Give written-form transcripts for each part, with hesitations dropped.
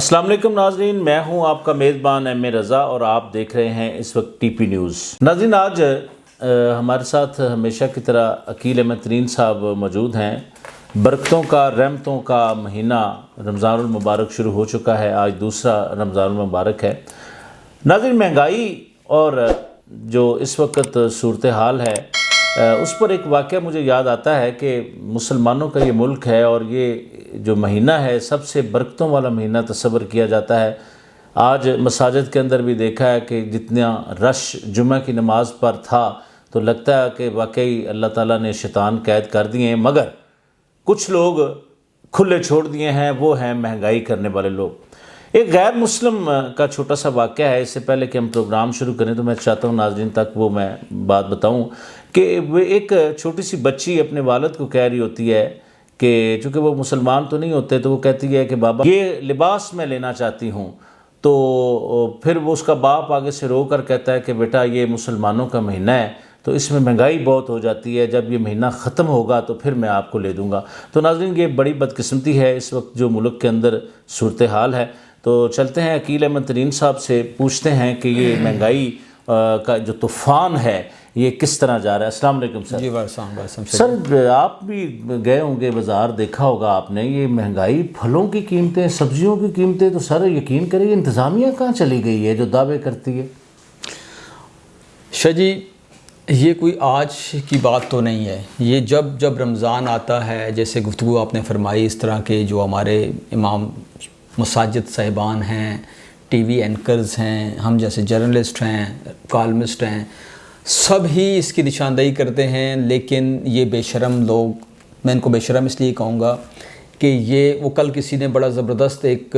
السلام علیکم ناظرین، میں ہوں آپ کا میزبان ایم اے رضا اور آپ دیکھ رہے ہیں اس وقت ٹی پی نیوز۔ ناظرین، آج ہمارے ساتھ ہمیشہ کی طرح عقیل احمد ترین صاحب موجود ہیں۔ برکتوں کا، رحمتوں کا مہینہ رمضان المبارک شروع ہو چکا ہے، آج دوسرا رمضان المبارک ہے۔ ناظرین، مہنگائی اور جو اس وقت صورتحال ہے اس پر ایک واقعہ مجھے یاد آتا ہے کہ مسلمانوں کا یہ ملک ہے اور یہ جو مہینہ ہے سب سے برکتوں والا مہینہ تصور کیا جاتا ہے۔ آج مساجد کے اندر بھی دیکھا ہے کہ جتنا رش جمعہ کی نماز پر تھا تو لگتا ہے کہ واقعی اللہ تعالیٰ نے شیطان قید کر دیے ہیں، مگر کچھ لوگ کھلے چھوڑ دیے ہیں، وہ ہیں مہنگائی کرنے والے لوگ۔ ایک غیر مسلم کا چھوٹا سا واقعہ ہے، اس سے پہلے کہ ہم پروگرام شروع کریں تو میں چاہتا ہوں ناظرین تک وہ میں بات بتاؤں کہ وہ ایک چھوٹی سی بچی اپنے والد کو کہہ رہی ہوتی ہے کہ چونکہ وہ مسلمان تو نہیں ہوتے، تو وہ کہتی ہے کہ بابا یہ لباس میں لینا چاہتی ہوں، تو پھر وہ اس کا باپ آگے سے رو کر کہتا ہے کہ بیٹا یہ مسلمانوں کا مہینہ ہے تو اس میں مہنگائی بہت ہو جاتی ہے، جب یہ مہینہ ختم ہوگا تو پھر میں آپ کو لے دوں گا۔ تو ناظرین، یہ بڑی بدقسمتی ہے اس وقت جو ملک کے اندر صورتحال ہے۔ تو چلتے ہیں عقیل احمد ترین صاحب سے پوچھتے ہیں کہ یہ مہنگائی کا جو طوفان ہے یہ کس طرح جا رہا ہے۔ السلام علیکم سر۔ جی سر، آپ بھی گئے ہوں گے بازار، دیکھا ہوگا آپ نے یہ مہنگائی، پھلوں کی قیمتیں، سبزیوں کی قیمتیں، تو سر یقین کریں انتظامیہ کہاں چلی گئی ہے جو دعوے کرتی ہے؟ شاہ جی، یہ کوئی آج کی بات تو نہیں ہے، یہ جب رمضان آتا ہے، جیسے گفتگو آپ نے فرمائی، اس طرح کے جو ہمارے امام مساجد صاحبان ہیں، ٹی وی اینکرز ہیں، ہم جیسے جرنلسٹ ہیں، کالمسٹ ہیں، سب ہی اس کی نشاندہی کرتے ہیں۔ لیکن یہ بے شرم لوگ، میں ان کو بے شرم اس لیے کہوں گا کہ یہ وہ کل کسی نے بڑا زبردست ایک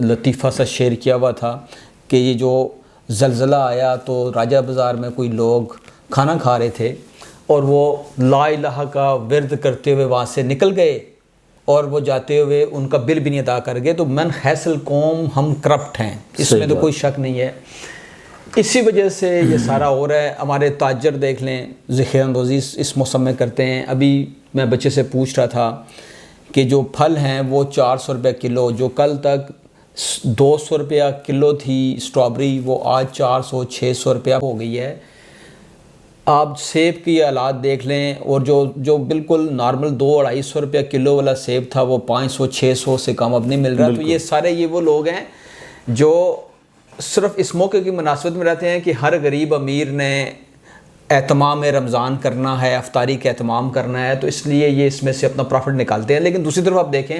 لطیفہ سا شیئر کیا ہوا تھا کہ یہ جو زلزلہ آیا تو راجہ بازار میں کوئی لوگ کھانا کھا رہے تھے اور وہ لا الہ کا ورد کرتے ہوئے وہاں سے نکل گئے اور وہ جاتے ہوئے ان کا بل بھی نہیں ادا کر گئے۔ تو من حیث القوم ہم کرپٹ ہیں، اس میں تو کوئی شک نہیں ہے۔ اسی وجہ سے یہ سارا ہو رہا ہے۔ ہمارے تاجر دیکھ لیں، ذخیرہ اندوزی اس موسم میں کرتے ہیں۔ ابھی میں بچے سے پوچھ رہا تھا کہ جو پھل ہیں وہ 400 روپے کلو، جو کل تک 200 روپیہ کلو تھی اسٹرابری، وہ آج 400-600 روپیہ ہو گئی ہے۔ آپ سیب کی حالات دیکھ لیں، اور جو بالکل نارمل 200-250 روپیہ کلو والا سیب تھا وہ 500-600 سے کم اب نہیں مل رہا۔ تو یہ سارے وہ لوگ ہیں جو صرف اس موقع کی مناسبت میں رہتے ہیں کہ ہر غریب امیر نے اہتمام رمضان کرنا ہے، افطاری کا اہتمام کرنا ہے، تو اس لیے یہ اس میں سے اپنا پروفٹ نکالتے ہیں۔ لیکن دوسری طرف آپ دیکھیں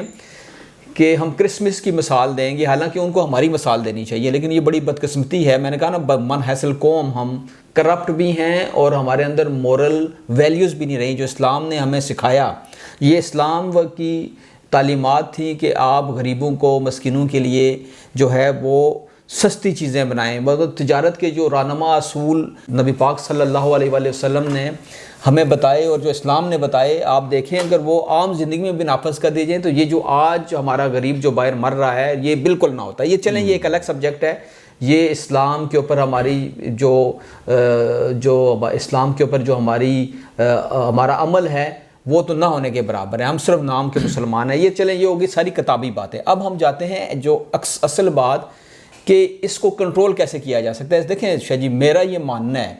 کہ ہم کرسمس کی مثال دیں گے، حالانکہ ان کو ہماری مثال دینی چاہیے، لیکن یہ بڑی بدقسمتی ہے۔ میں نے کہا نا، من حیث القوم ہم کرپٹ بھی ہیں اور ہمارے اندر مورل ویلیوز بھی نہیں رہی جو اسلام نے ہمیں سکھایا۔ یہ اسلام کی تعلیمات تھی کہ آپ غریبوں کو، مسکینوں کے لیے جو ہے وہ سستی چیزیں بنائیں۔ مطلب تجارت کے جو رہنما اصول نبی پاک صلی اللہ علیہ وآلہ وسلم نے ہمیں بتائے اور جو اسلام نے بتائے، آپ دیکھیں اگر وہ عام زندگی میں بھی نافذ کر دی جائیں تو یہ جو آج ہمارا غریب جو باہر مر رہا ہے یہ بالکل نہ ہوتا۔ یہ چلیں، یہ ایک الگ سبجیکٹ ہے۔ یہ اسلام کے اوپر ہماری جو اسلام کے اوپر جو ہمارا عمل ہے وہ تو نہ ہونے کے برابر ہے۔ ہم صرف نام کے مسلمان ہیں۔ یہ چلیں، یہ ہوگی ساری کتابی باتیں۔ اب ہم جاتے ہیں جو اصل بات کہ اس کو کنٹرول کیسے کیا جا سکتا ہے۔ دیکھیں شاہ جی، میرا یہ ماننا ہے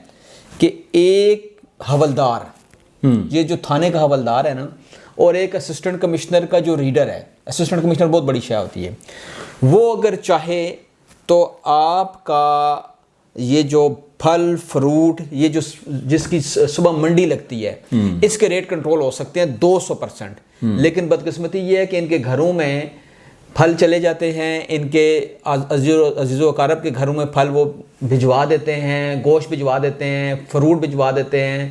کہ ایک حوالدار، یہ جو تھانے کا حوالدار ہے نا، اور ایک اسسٹنٹ کمشنر کا جو ریڈر ہے، اسسٹنٹ کمشنر بہت بڑی شے ہوتی ہے، وہ اگر چاہے تو آپ کا یہ جو پھل فروٹ، یہ جس کی صبح منڈی لگتی ہے، اس کے ریٹ کنٹرول ہو سکتے ہیں 200%۔ لیکن بدقسمتی یہ ہے کہ ان کے گھروں میں پھل چلے جاتے ہیں، ان کے عزیز و اقارب کے گھروں میں پھل وہ بھجوا دیتے ہیں، گوشت بھجوا دیتے ہیں، فروٹ بھجوا دیتے ہیں،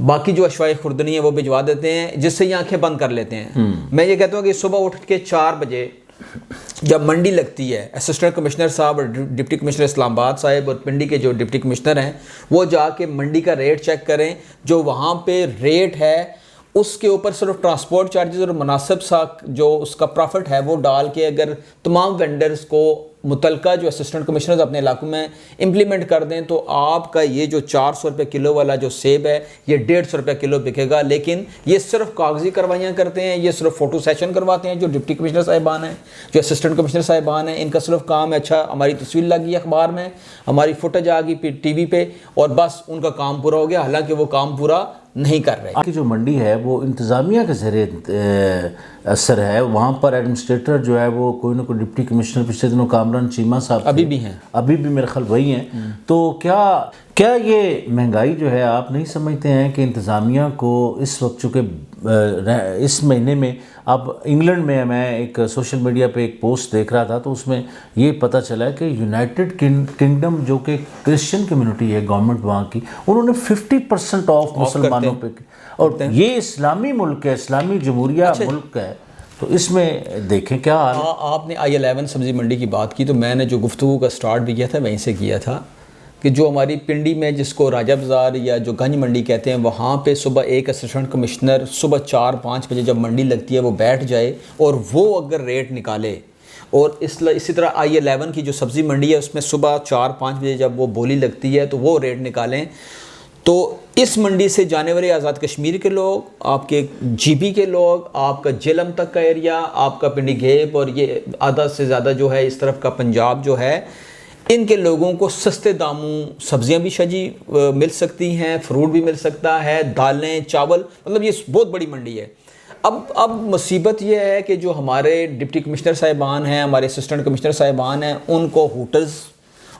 باقی جو اشیاء خوردنی ہے وہ بھجوا دیتے ہیں، جس سے یہ آنکھیں بند کر لیتے ہیں۔ میں یہ کہتا ہوں کہ صبح اٹھ کے 4 بجے جب منڈی لگتی ہے، اسسٹنٹ کمشنر صاحب اور ڈپٹی کمشنر اسلام آباد صاحب اور پنڈی کے جو ڈپٹی کمشنر ہیں وہ جا کے منڈی کا ریٹ چیک کریں، جو وہاں پہ ریٹ ہے اس کے اوپر صرف ٹرانسپورٹ چارجز اور مناسب سا جو اس کا پروفٹ ہے وہ ڈال کے اگر تمام وینڈرز کو متعلقہ جو اسسٹنٹ کمشنرز اپنے علاقوں میں امپلیمنٹ کر دیں تو آپ کا یہ جو 400 روپے کلو والا جو سیب ہے یہ 150 روپے کلو بکے گا. لیکن یہ صرف کاغذی کروائیاں کرتے ہیں, یہ صرف فوٹو سیشن کرواتے ہیں. جو ڈپٹی کمشنر صاحبان ہیں, جو اسسٹنٹ کمشنر صاحبان ہیں, ان کا صرف کام ہے اچھا ہماری تصویر لگی اخبار میں, ہماری فوٹیج آ گئی ٹی وی پہ اور بس ان کا کام پورا ہو گیا, حالانکہ وہ کام پورا نہیں کر رہے. کی جو منڈی ہے وہ انتظامیہ کے ذریعے اثر ہے, وہاں پر ایڈمنسٹریٹر جو ہے وہ کوئی نہ کوئی ڈپٹی کمشنر پچھلے دنوں کامران چیمہ صاحب ابھی بھی ہیں, ابھی بھی میرے خیال وہی ہیں. تو کیا یہ مہنگائی جو ہے آپ نہیں سمجھتے ہیں کہ انتظامیہ کو اس وقت چونکہ اس مہینے میں اب انگلینڈ میں میں ایک سوشل میڈیا پہ ایک پوسٹ دیکھ رہا تھا تو اس میں یہ پتہ چلا کہ یونائٹڈ کنگڈم جو کہ کرسچن کمیونٹی ہے گورنمنٹ وہاں کی, انہوں نے 50% آف مسلمانوں پہ, اور یہ اسلامی ملک ہے, اسلامی جمہوریہ ملک ہے, تو اس میں دیکھیں کیا حال ہے. آپ نے I11 سبزی منڈی کی بات کی تو میں نے جو گفتگو کا سٹارٹ بھی کیا تھا وہیں سے کیا تھا کہ جو ہماری پنڈی میں جس کو راجہ بازار یا جو گنج منڈی کہتے ہیں وہاں پہ صبح ایک اسسٹنٹ کمشنر صبح 4-5 بجے جب منڈی لگتی ہے وہ بیٹھ جائے اور وہ اگر ریٹ نکالے, اور اسی طرح I11 کی جو سبزی منڈی ہے اس میں صبح 4-5 بجے جب وہ بولی لگتی ہے تو وہ ریٹ نکالیں, تو اس منڈی سے جانے والے آزاد کشمیر کے لوگ, آپ کے جی بی کے لوگ, آپ کا جیلم تک کا ایریا, آپ کا پنڈی گھیب اور یہ آدھا سے زیادہ جو ہے اس طرف کا پنجاب جو ہے, ان کے لوگوں کو سستے داموں سبزیاں بھی شجی مل سکتی ہیں, فروٹ بھی مل سکتا ہے, دالیں, چاول, مطلب یہ بہت بڑی منڈی ہے. اب مصیبت یہ ہے کہ جو ہمارے ڈپٹی کمشنر صاحبان ہیں, ہمارے اسسٹنٹ کمشنر صاحبان ہیں, ان کو ہوٹلز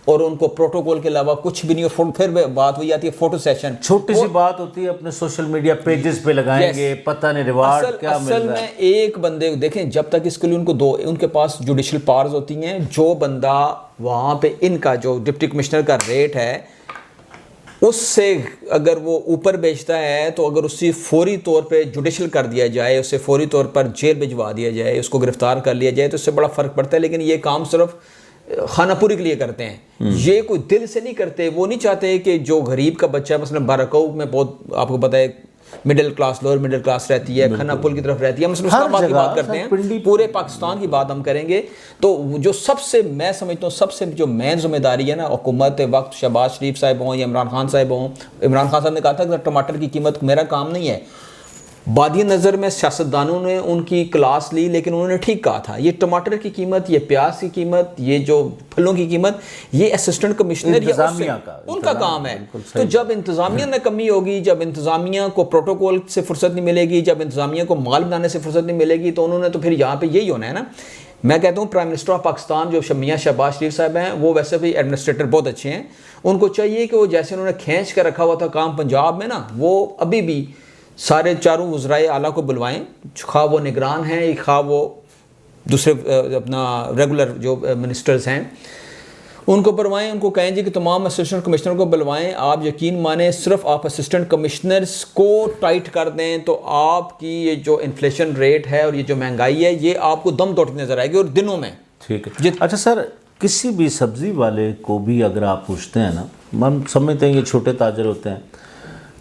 اور ان کو پروٹوکول کے علاوہ کچھ بھی نہیں, اور پھر بات وہی آتی ہے فوٹو سیشن, چھوٹی سی بات ہوتی ہے اپنے سوشل میڈیا پیجز پہ لگائیں گے, پتہ نہیں ریوارڈ کیا مل رہا ہے. اصل میں ایک بندے دیکھیں جب تک اس کے لیے ان کے پاس جوڈیشل پاورز ہوتی ہیں, جو بندہ وہاں پہ ان کا جو ڈپٹی کمشنر کا ریٹ ہے اس سے اگر وہ اوپر بیچتا ہے تو اگر اسی فوری طور پہ جوڈیشل کر دیا جائے, اسے فوری طور پر جیل بھجوا دیا جائے, اس کو گرفتار کر لیا جائے تو اس سے بڑا فرق پڑتا ہے. لیکن یہ کام صرف خانہ پوری کے لیے کرتے ہیں, یہ کوئی دل سے نہیں کرتے. وہ نہیں چاہتے کہ جو غریب کا بچہ مثلا بارکو میں بہت آپ کو پتہ ہے middle class lower middle class رہتی ہے, کھنا پل کی طرف رہتی ہے, مثلا اسلام آباد کی بات کرتے ہیں, پورے پاکستان کی بات ہم کریں گے تو جو سب سے میں سمجھتا ہوں سب سے جو مین ذمہ داری ہے نا حکومت وقت, شہباز شریف صاحب ہوں یا عمران خان صاحب ہوں. عمران خان صاحب نے کہا تھا کہ ٹماٹر کی قیمت میرا کام نہیں ہے. بادی نظر میں سیاستدانوں نے ان کی کلاس لی, لیکن انہوں نے ٹھیک کہا تھا یہ ٹماٹر کی قیمت, یہ پیاز کی قیمت, یہ جو پھلوں کی قیمت, یہ اسسٹنٹ کمشنر یا ان کا کام ہے. تو جب انتظامیہ میں کمی ہوگی, جب انتظامیہ کو پروٹوکول سے فرصت نہیں ملے گی, جب انتظامیہ کو مال بنانے سے فرصت نہیں ملے گی, تو انہوں نے تو پھر یہاں پہ یہی ہونا ہے نا. میں کہتا ہوں پرائم منسٹر آف پاکستان جو میاں شہباز شریف صاحب ہیں وہ ویسے بھی ایڈمنسٹریٹر بہت اچھے ہیں, ان کو چاہیے کہ وہ جیسے انہوں نے کھینچ کر رکھا ہوا تھا کام پنجاب میں نا, وہ ابھی بھی سارے چاروں وزرائے اعلیٰ کو بلوائیں, خواہ وہ نگران ہیں خواہ وہ دوسرے اپنا ریگولر جو منسٹرز ہیں ان کو بلوائیں, ان کو کہیں جی کہ تمام اسسٹنٹ کمشنر کو بلوائیں. آپ یقین مانیں صرف آپ اسسٹنٹ کمشنرز کو ٹائٹ کر دیں تو آپ کی یہ جو انفلیشن ریٹ ہے اور یہ جو مہنگائی ہے یہ آپ کو دم توڑتی نظر آئے گی, اور دنوں میں. ٹھیک ہے. اچھا سر, کسی بھی سبزی والے کو بھی اگر آپ پوچھتے ہیں نا, ہم سمجھتے ہیں یہ چھوٹے تاجر ہوتے ہیں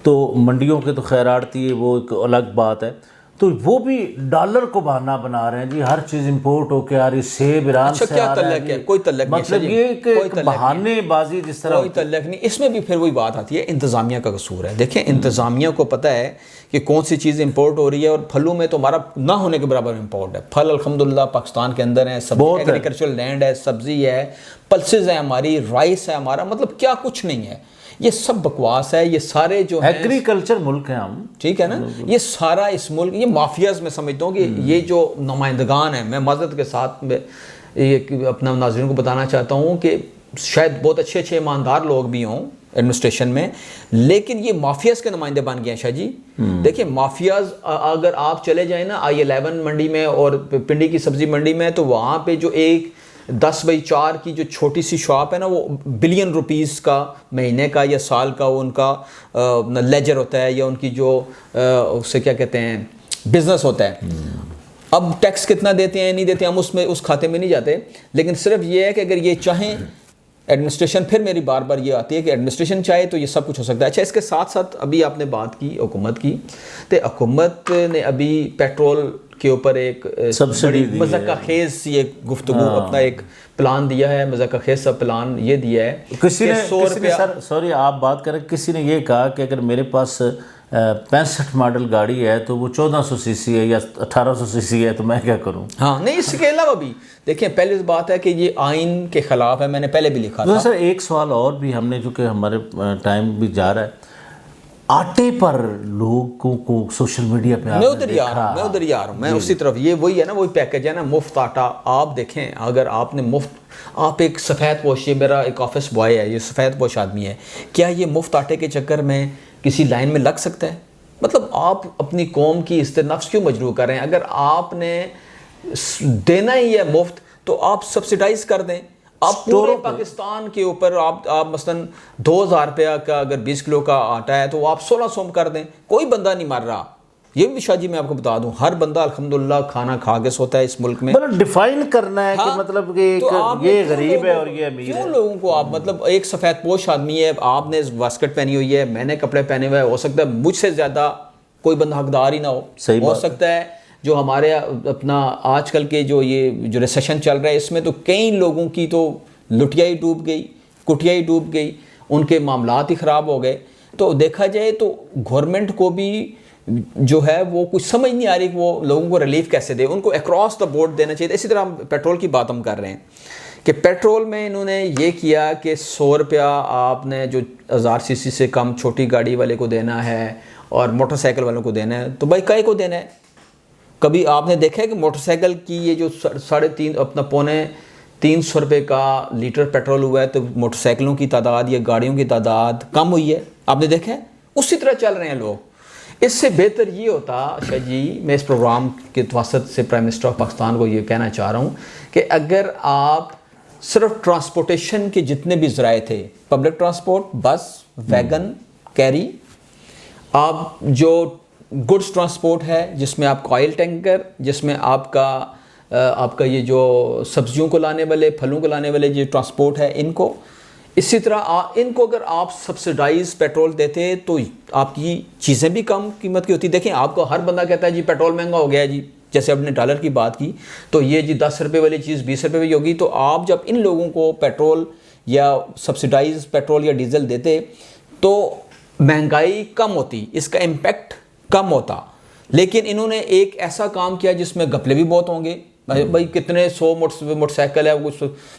تو منڈیوں کے تو خیر آڑتی ہے وہ ایک الگ بات ہے, تو وہ بھی ڈالر کو بہانہ بنا رہے ہیں جی, ہر چیز امپورٹ ہو کے آ رہی, سیب ایران سے آ رہا ہے, کوئی تعلق نہیں, مطلب یہ کہ بہانے بازی جس طرح کوئی تعلق نہیں. اس میں بھی پھر وہی بات آتی ہے انتظامیہ کا قصور ہے. دیکھیں انتظامیہ کو پتہ ہے کہ کون سی چیز امپورٹ ہو رہی ہے, اور پھلوں میں تو ہمارا نہ ہونے کے برابر امپورٹ ہے. پھل الحمدللہ پاکستان کے اندر ہیں, سبزی ایگریکلچرل لینڈ ہے, سبزی ہے, پلسز ہیں ہماری, رائس ہے ہمارا, مطلب کیا کچھ نہیں ہے. یہ سب بکواس ہے. یہ سارے جو ایگریکلچر ملک ہیں ہم, ٹھیک ہے نا, یہ سارا اس ملک یہ مافیاز میں سمجھتا ہوں کہ یہ جو نمائندگان ہیں, میں معذرت کے ساتھ یہ اپنا ناظرین کو بتانا چاہتا ہوں کہ شاید بہت اچھے ایماندار لوگ بھی ہوں ایڈمنسٹریشن میں, لیکن یہ مافیاز کے نمائندے بن گئے ہیں. شاہ جی دیکھیں مافیاز, اگر آپ چلے جائیں نا I11 منڈی میں اور پنڈی کی سبزی منڈی میں, تو وہاں پہ جو ایک 10/4 کی جو چھوٹی سی شاپ ہے نا, وہ بلین روپیز کا مہینے کا یا سال کا ان کا لیجر ہوتا ہے, یا ان کی جو اسے کیا کہتے ہیں بزنس ہوتا ہے. اب ٹیکس کتنا دیتے ہیں نہیں دیتے ہیں ہم اس کھاتے میں نہیں جاتے, لیکن صرف یہ ہے کہ اگر یہ چاہیں ایڈمنسٹریشن پھر میری بار بار یہ آتی ہے کہ ایڈمنسٹریشن چاہے تو یہ سب کچھ ہو سکتا ہے. اچھا اس کے ساتھ ساتھ ابھی آپ نے بات کی حکومت کی، تو حکومت نے ابھی پیٹرول کے اوپر ایک سبسڈی مذاکرہ خیز یہ گفتگو اپنا ایک پلان دیا ہے، مذاکرہ خیز کا پلان یہ دیا ہے کسی نے 100 روپیہ. سر سوری آپ بات کریں، کسی نے یہ کہا کہ اگر میرے پاس 65 ماڈل گاڑی ہے تو وہ 1400 سی سی ہے یا 1800 سی سی ہے تو میں کیا کروں؟ ہاں نہیں، اس کے علاوہ بھی دیکھیں پہلی بات ہے کہ یہ آئین کے خلاف ہے، میں نے پہلے بھی لکھا تھا. سر ایک سوال اور بھی ہم نے، چونکہ ہمارے ٹائم بھی جا رہا ہے، آٹے پر لوگوں کو سوشل میڈیا پہ میں ادھر ہی آ رہا ہوں میں اسی طرف. یہ وہی ہے نا، وہی پیکج ہے نا، مفت آٹا. آپ دیکھیں اگر آپ نے مفت، آپ ایک سفید پوش، یہ میرا ایک آفس بوائے ہے، یہ سفید پوش آدمی ہے، کیا یہ مفت آٹے کے چکر میں کسی لائن میں لگ سکتا ہے؟ مطلب آپ اپنی قوم کی عزت نفس کیوں مجروح کر رہے ہیں؟ اگر آپ نے دینا ہی ہے مفت تو آپ سبسیڈائز کر دیں. آپ پورے پاکستان کے اوپر آپ مثلاً 2000 روپیہ کا اگر 20 کلو کا آٹا ہے تو آپ 1600 کر دیں، کوئی بندہ نہیں مر رہا. یہ بھی شاہ جی میں آپ کو بتا دوں، ہر بندہ الحمدللہ کھانا کھا کے سوتا ہے اس ملک میں. مطلب ڈیفائن کرنا ہے کہ مطلب کہ یہ غریب ہے اور یہ امیر ہے. کیوں لوگوں کو آپ مطلب ایک سفید پوش آدمی ہے، آپ نے واسکٹ پہنی ہوئی ہے، میں نے کپڑے پہنے ہوئے ہیں، ہو سکتا ہے مجھ سے زیادہ کوئی بندہ حقدار ہی نہ ہو سکتا ہے. جو ہمارے اپنا آج کل کے جو یہ جو ریسیشن چل رہا ہے اس میں تو کئی لوگوں کی تو لٹیا ہی ڈوب گئی، کٹیا ہی ڈوب گئی، ان کے معاملات ہی خراب ہو گئے. تو دیکھا جائے تو گورنمنٹ کو بھی جو ہے وہ کچھ سمجھ نہیں آ رہی کہ وہ لوگوں کو ریلیف کیسے دے، ان کو اکراس دا بورڈ دینا چاہیے. اسی طرح پیٹرول کی بات ہم کر رہے ہیں کہ پیٹرول میں انہوں نے یہ کیا کہ 100 روپیہ آپ نے جو 1000 سی سی سے کم چھوٹی گاڑی والے کو دینا ہے اور موٹر سائیکل والوں کو دینا ہے. تو بھائی کائے کو دینا ہے؟ کبھی آپ نے دیکھا ہے کہ موٹر سائیکل کی یہ جو 3.5 اپنا 300 روپے کا لیٹر پیٹرول ہوا ہے تو موٹر سائیکلوں کی تعداد یا گاڑیوں کی تعداد کم ہوئی ہے؟ آپ نے دیکھا ہے؟ اسی طرح چل رہے ہیں لوگ. اس سے بہتر یہ ہوتا شاہ جی، میں اس پروگرام کے واسطے سے پرائم منسٹر آف پاکستان کو یہ کہنا چاہ رہا ہوں کہ اگر آپ صرف ٹرانسپورٹیشن کے جتنے بھی ذرائع تھے، پبلک ٹرانسپورٹ، بس، ویگن، کیری، آپ جو گڈس ٹرانسپورٹ ہے جس میں آپ کا آئل ٹینکر، جس میں آپ کا یہ جو سبزیوں کو لانے والے، پھلوں کو لانے والے جو ٹرانسپورٹ ہے، ان کو اسی طرح ان کو اگر آپ سبسیڈائز پیٹرول دیتے تو آپ کی چیزیں بھی کم قیمت کی ہوتی. دیکھیں آپ کو ہر بندہ کہتا ہے جی پیٹرول مہنگا ہو گیا جی، جیسے آپ نے ڈالر کی بات کی تو یہ جی 10 روپے والی چیز 20 روپے کی ہوگی. تو آپ جب ان لوگوں کو پیٹرول یا سبسیڈائز پیٹرول یا ڈیزل دیتے تو مہنگائی کم ہوتی، اس کا امپیکٹ کم ہوتا. لیکن انہوں نے ایک ایسا کام کیا جس میں گھپلے بھی بہت ہوں گے. بھائی کتنے 100 موٹر سائیکل ہے،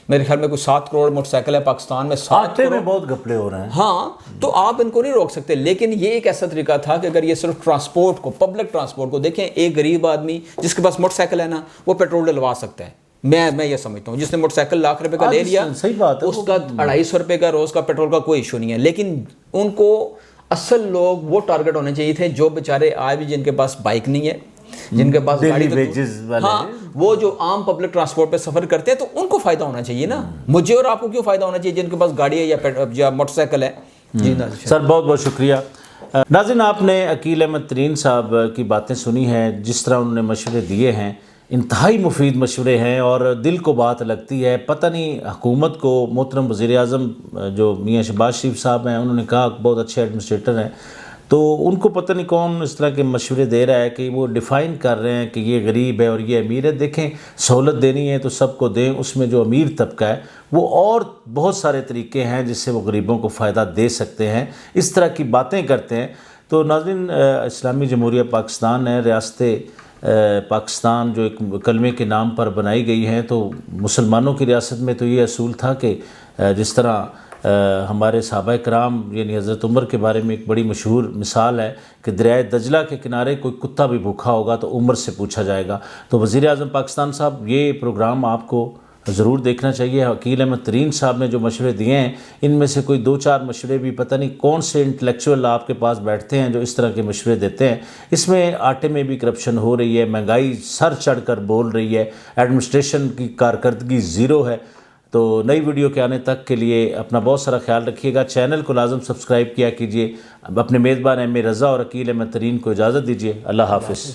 میرے خیال میں کوئی 7 کروڑ موٹر سائیکل ہے پاکستان میں. 7 میں بہت گھپلے ہو رہے ہیں. ہاں تو آپ ان کو نہیں روک سکتے. لیکن یہ ایک ایسا طریقہ تھا کہ اگر یہ صرف ٹرانسپورٹ کو، پبلک ٹرانسپورٹ کو دیکھیں، ایک غریب آدمی جس کے پاس موٹر سائیکل ہے نا وہ پیٹرول ڈلوا سکتا ہے. میں یہ سمجھتا ہوں جس نے موٹر سائیکل لاکھ روپے کا لے لیا اس کا 250 روپے کا روز کا پیٹرول کا کوئی ایشو نہیں ہے. لیکن ان کو اصل لوگ وہ ٹارگٹ ہونے چاہیے تھے جو بیچارے آج بھی جن کے پاس بائک نہیں ہے، جن کے پاس گاڑی ہاں وہ جو عام پبلک ٹرانسپورٹ پہ سفر کرتے ہیں تو ان کو فائدہ ہونا چاہیے نا. مجھے اور آپ کو کیوں فائدہ ہونا چاہیے جن کے پاس گاڑی ہے یا موٹر سائیکل ہے. جی سر بہت بہت شکریہ. ناظرین آپ نے عقیل احمد ترین صاحب کی باتیں سنی ہیں، جس طرح انہوں نے مشورے دیے ہیں انتہائی مفید مشورے ہیں اور دل کو بات لگتی ہے. پتہ نہیں حکومت کو، محترم وزیر اعظم جو میاں شہباز شریف صاحب ہیں انہوں نے کہا بہت اچھے ایڈمنسٹریٹر ہیں، تو ان کو پتہ نہیں کون اس طرح کے مشورے دے رہا ہے کہ وہ ڈیفائن کر رہے ہیں کہ یہ غریب ہے اور یہ امیر ہے. دیکھیں سہولت دینی ہے تو سب کو دیں، اس میں جو امیر طبقہ ہے وہ اور بہت سارے طریقے ہیں جس سے وہ غریبوں کو فائدہ دے سکتے ہیں. اس طرح کی باتیں کرتے ہیں. تو ناظرین اسلامی جمہوریہ پاکستان ہے، ریاست پاکستان جو ایک کلمے کے نام پر بنائی گئی ہیں، تو مسلمانوں کی ریاست میں تو یہ اصول تھا کہ جس طرح ہمارے صحابہ کرام یعنی حضرت عمر کے بارے میں ایک بڑی مشہور مثال ہے کہ دریائے دجلہ کے کنارے کوئی کتا بھی بھوکا ہوگا تو عمر سے پوچھا جائے گا. تو وزیر اعظم پاکستان صاحب یہ پروگرام آپ کو ضرور دیکھنا چاہیے. عقیل احمد ترین صاحب نے جو مشورے دیے ہیں ان میں سے کوئی 2-4 مشورے بھی پتہ نہیں کون سے انٹلیکچوئل آپ کے پاس بیٹھتے ہیں جو اس طرح کے مشورے دیتے ہیں. اس میں آٹے میں بھی کرپشن ہو رہی ہے، مہنگائی سر چڑھ کر بول رہی ہے، ایڈمنسٹریشن کی کارکردگی زیرو ہے. تو نئی ویڈیو کے آنے تک کے لیے اپنا بہت سارا خیال رکھیے گا. چینل کو لازم سبسکرائب کیا کیجیے. اپنے میزبان ایم اے رضا اور عقیل احمد ترین کو اجازت دیجیے. اللہ حافظ.